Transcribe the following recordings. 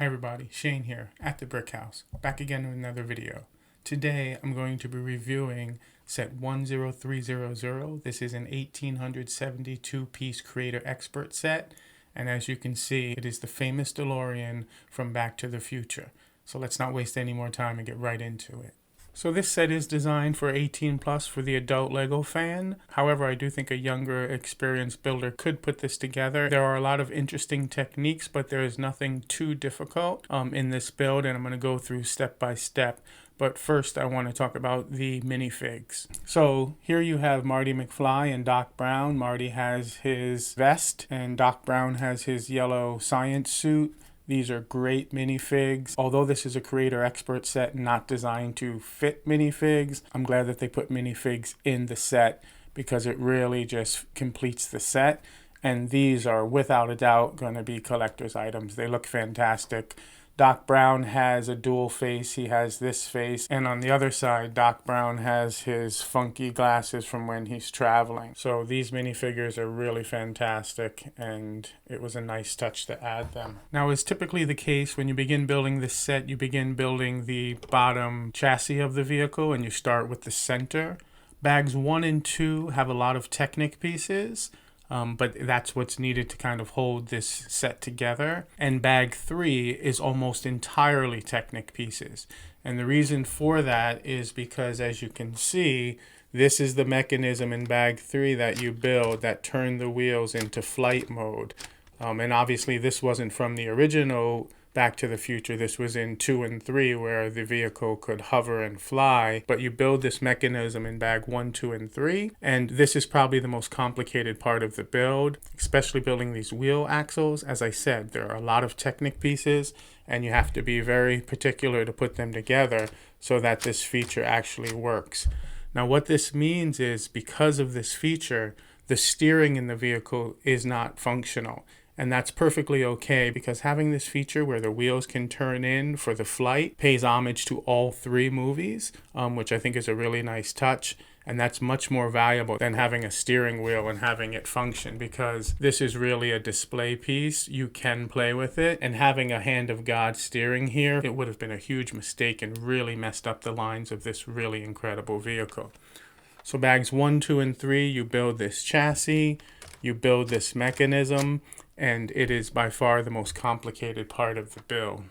Hi everybody, Shane here at the Brick House, back again with another video. Today I'm going to be reviewing set 10300. This is an 1872 piece Creator Expert set, and as you can see, it is the famous DeLorean from Back to the Future. So let's not waste any more time and get right into it. So this set is designed for 18 plus for the adult LEGO fan. However, I do think a younger, experienced builder could put this together. There are a lot of interesting techniques, but there is nothing too difficult in this build, and I'm going to go through step by step. But first, I want to talk about the minifigs. So here you have Marty McFly and Doc Brown. Marty has his vest, and Doc Brown has his yellow science suit. These are great minifigs. Although this is a Creator Expert set not designed to fit minifigs, I'm glad that they put minifigs in the set because it really just completes the set. And these are without a doubt going to be collector's items. They look fantastic. Doc Brown has a dual face. He has this face. And on the other side, Doc Brown has his funky glasses from when he's traveling. So these minifigures are really fantastic, and it was a nice touch to add them. Now, as typically the case, when you begin building this set, you begin building the bottom chassis of the vehicle, and you start with the center. Bags 1 and 2 have a lot of Technic pieces. But that's what's needed to kind of hold this set together. And bag 3 is almost entirely Technic pieces. And the reason for that is because, as you can see, this is the mechanism in bag 3 that you build that turn the wheels into flight mode. And obviously this wasn't from the original Back to the Future. This was in 2 and 3 where the vehicle could hover and fly, but you build this mechanism in bag 1, 2, and 3, and this is probably the most complicated part of the build, especially building these wheel axles. As I said, there are a lot of Technic pieces, and you have to be very particular to put them together so that this feature actually works. Now, what this means is because of this feature, the steering in the vehicle is not functional. And that's perfectly okay because having this feature where the wheels can turn in for the flight pays homage to all 3 movies, which I think is a really nice touch. And that's much more valuable than having a steering wheel and having it function, because this is really a display piece. You can play with it, and having a hand of God steering here, it would have been a huge mistake and really messed up the lines of this really incredible vehicle. So bags 1, 2, and 3, you build this chassis, you build this mechanism, and it is by far the most complicated part of the build.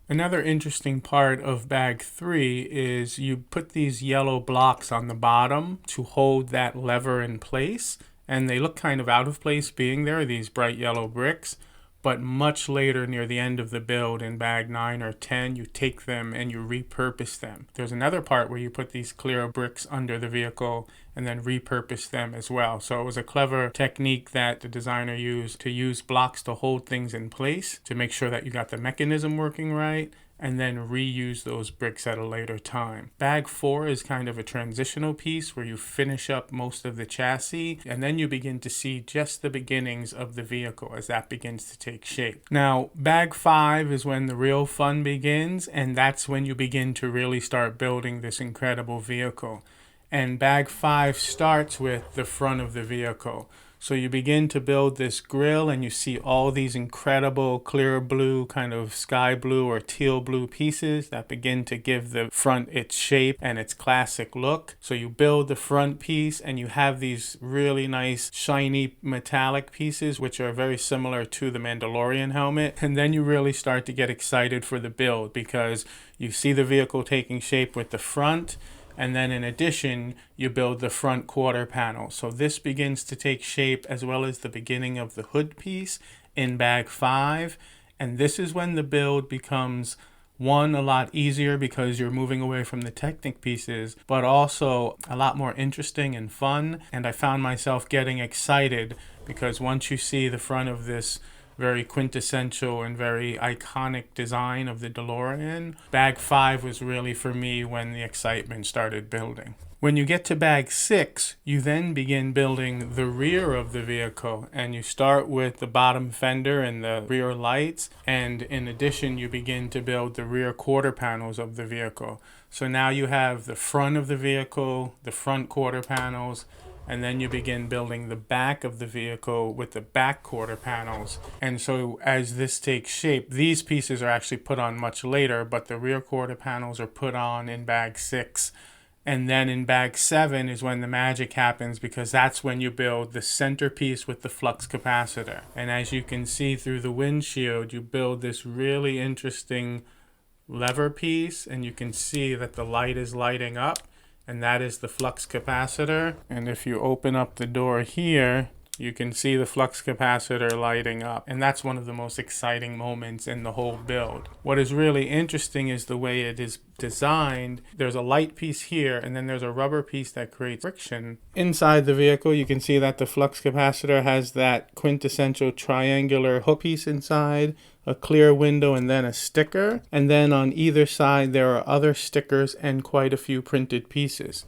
Another interesting part of bag 3 is you put these yellow blocks on the bottom to hold that lever in place, and they look kind of out of place being there, these bright yellow bricks. But much later near the end of the build in bag 9 or 10, you take them and you repurpose them. There's another part where you put these clear bricks under the vehicle and then repurpose them as well. So it was a clever technique that the designer used to use blocks to hold things in place to make sure that you got the mechanism working right, and then reuse those bricks at a later time. Bag 4 is kind of a transitional piece where you finish up most of the chassis, and then you begin to see just the beginnings of the vehicle as that begins to take shape. Now, bag 5 is when the real fun begins, and that's when you begin to really start building this incredible vehicle. And bag 5 starts with the front of the vehicle. So you begin to build this grille, and you see all these incredible clear blue, kind of sky blue or teal blue pieces that begin to give the front its shape and its classic look. So you build the front piece, and you have these really nice shiny metallic pieces which are very similar to the Mandalorian helmet. And then you really start to get excited for the build because you see the vehicle taking shape with the front. And then in addition, you build the front quarter panel. So this begins to take shape as well as the beginning of the hood piece in bag 5. And this is when the build becomes, one, a lot easier because you're moving away from the Technic pieces, but also a lot more interesting and fun. And I found myself getting excited because once you see the front of this very quintessential and very iconic design of the DeLorean, bag 5 was really for me when the excitement started building. When you get to bag 6, you then begin building the rear of the vehicle, and you start with the bottom fender and the rear lights, and in addition you begin to build the rear quarter panels of the vehicle. So now you have the front of the vehicle, the front quarter panels, and then you begin building the back of the vehicle with the back quarter panels. And so as this takes shape, these pieces are actually put on much later, but the rear quarter panels are put on in bag 6. And then in bag 7 is when the magic happens, because that's when you build the centerpiece with the flux capacitor. And as you can see through the windshield, you build this really interesting lever piece, and you can see that the light is lighting up, and that is the flux capacitor. And if you open up the door here, you can see the flux capacitor lighting up, and that's one of the most exciting moments in the whole build. What is really interesting is the way it is designed. There's a light piece here, and then there's a rubber piece that creates friction. Inside the vehicle, you can see that the flux capacitor has that quintessential triangular hook piece inside, a clear window, and then a sticker. And then on either side, there are other stickers and quite a few printed pieces.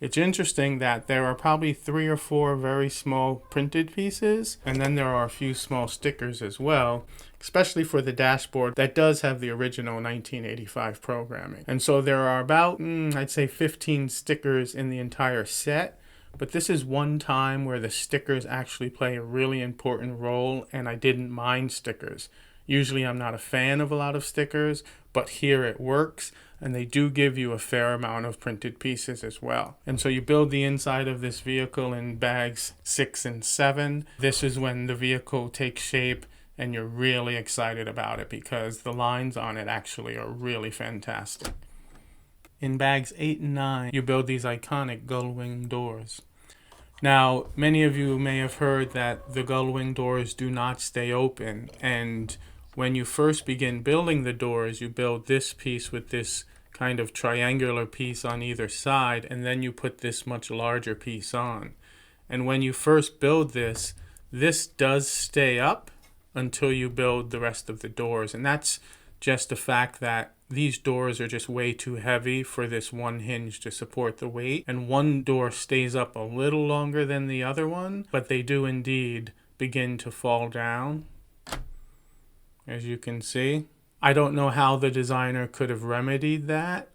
It's interesting that there are probably 3 or 4 very small printed pieces, and then there are a few small stickers as well, especially for the dashboard that does have the original 1985 programming. And so there are about, I'd say 15 stickers in the entire set, but this is one time where the stickers actually play a really important role, and I didn't mind stickers. Usually I'm not a fan of a lot of stickers, but here it works, and they do give you a fair amount of printed pieces as well. And so you build the inside of this vehicle in bags 6 and 7. This is when the vehicle takes shape, and you're really excited about it because the lines on it actually are really fantastic. In bags 8 and 9, you build these iconic gull wing doors. Now, many of you may have heard that the gull wing doors do not stay open, and when you first begin building the doors, you build this piece with this kind of triangular piece on either side, and then you put this much larger piece on. And when you first build this, this does stay up until you build the rest of the doors. And that's just the fact that these doors are just way too heavy for this one hinge to support the weight. And one door stays up a little longer than the other one, but they do indeed begin to fall down, as you can see. I don't know how the designer could have remedied that.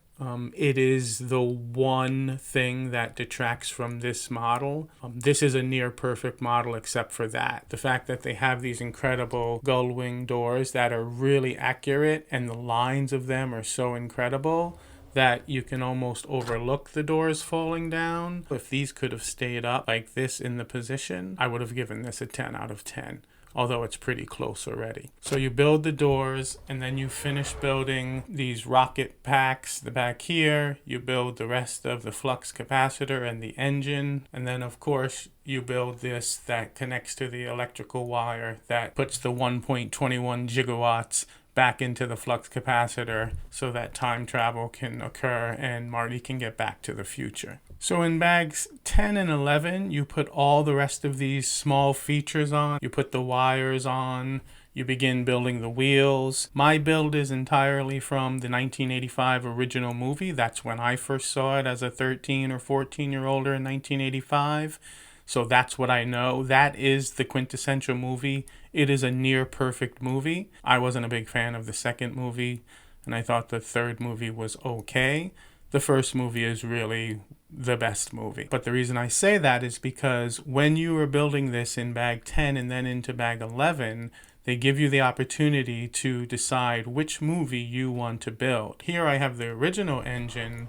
It is the one thing that detracts from this model. This is a near perfect model except for that. The fact that they have these incredible gull wing doors that are really accurate, and the lines of them are so incredible that you can almost overlook the doors falling down. If these could have stayed up like this in the position, I would have given this a 10 out of 10. Although it's pretty close already. So you build the doors, and then you finish building these rocket packs, the back here. You build the rest of the flux capacitor and the engine. And then, of course, you build this that connects to the electrical wire that puts the 1.21 gigawatts back into the flux capacitor so that time travel can occur and Marty can get back to the future. So in bags 10 and 11, you put all the rest of these small features on. You put the wires on. You begin building the wheels. My build is entirely from the 1985 original movie. That's when I first saw it as a 13 or 14-year-older in 1985. So that's what I know. That is the quintessential movie. It is a near perfect movie. I wasn't a big fan of the second movie, and I thought the third movie was okay. The first movie is really the best movie. But the reason I say that is because when you are building this in bag 10 and then into bag 11, they give you the opportunity to decide which movie you want to build. Here I have the original engine,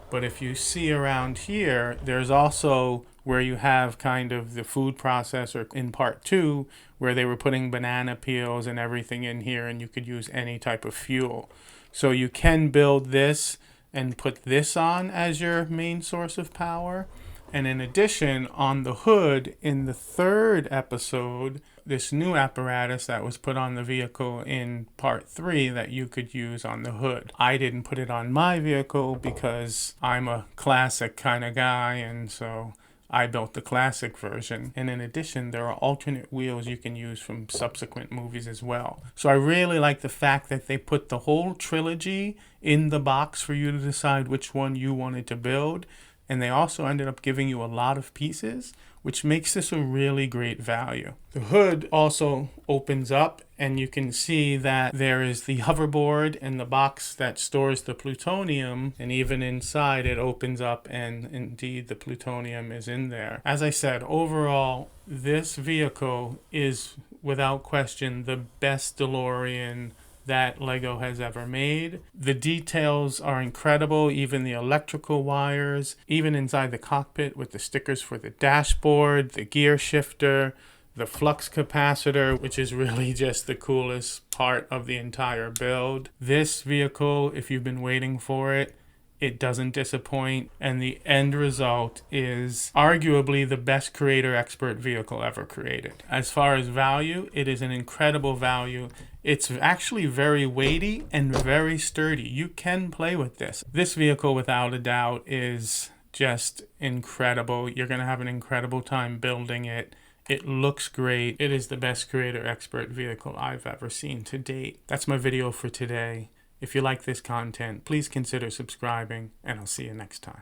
but if you see around here, there's also where you have kind of the food processor in part 2, where they were putting banana peels and everything in here, and you could use any type of fuel. So you can build this and put this on as your main source of power. And in addition, on the hood in the third episode, this new apparatus that was put on the vehicle in part 3 that you could use on the hood. I didn't put it on my vehicle because I'm a classic kind of guy, and so I built the classic version. And in addition, there are alternate wheels you can use from subsequent movies as well. So I really like the fact that they put the whole trilogy in the box for you to decide which one you wanted to build. And they also ended up giving you a lot of pieces, which makes this a really great value. The hood also opens up, and you can see that there is the hoverboard and the box that stores the plutonium, and even inside it opens up and indeed the plutonium is in there. As I said, overall, this vehicle is without question the best DeLorean that Lego has ever made. The details are incredible, even the electrical wires, even inside the cockpit with the stickers for the dashboard, the gear shifter, the Flux capacitor, which is really just the coolest part of the entire build. This vehicle, if you've been waiting for it, it doesn't disappoint, and the end result is arguably the best creator expert vehicle ever created. As far as value, it is an incredible value. It's actually very weighty and very sturdy. You can play with this. This vehicle, without a doubt, is just incredible. You're going to have an incredible time building it. It looks great. It is the best creator expert vehicle I've ever seen to date. That's my video for today. If you like this content, please consider subscribing, and I'll see you next time.